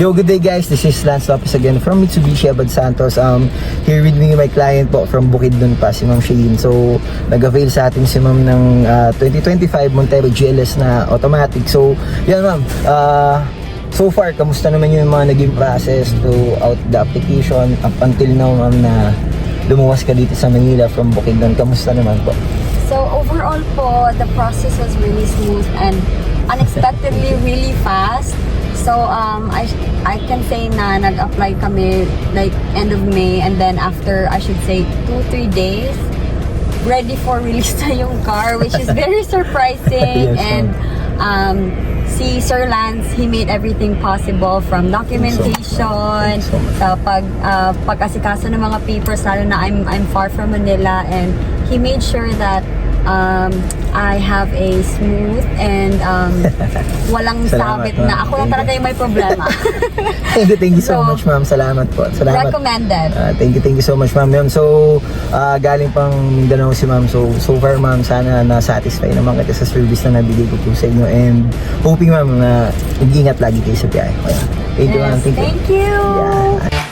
Yo, good day guys. This is Lance Lopez again from Mitsubishi Abad Santos. Here with me my client po from Bukidnon pa, si Ma'am Shane. So, nag-avail sa atin si Ma'am ng 2025 Montero GLS na automatic. So, yan ma'am. So far, kamusta naman yung mga naging process throughout the application up until now ma'am na lumuwas ka dito sa Manila from Bukidnon? Kamusta naman po? So overall po, the process was really smooth and unexpectedly really fast. So I can say na nag-apply kami like end of May, and then after I should say 2-3 days ready for release na yung car, which is very surprising. Yes, and si Sir Lance, he made everything possible from documentation sa pag-asikaso ng mga papers, lalo na I'm far from Manila, and he made sure that I have a smooth and walang sabit na ako lang talaga yung may problema. Thank you so much ma'am. Salamat po. Salamat. Recommended. Thank you so much ma'am. Yun. So, galing pang Mindanao si ma'am. So far ma'am, sana na-satisfy naman kita sa service na nabigay ko po sa inyo, and hoping ma'am na mag-ingat lagi kayo sa biyahe. Thank you ma'am. Thank you. Yeah.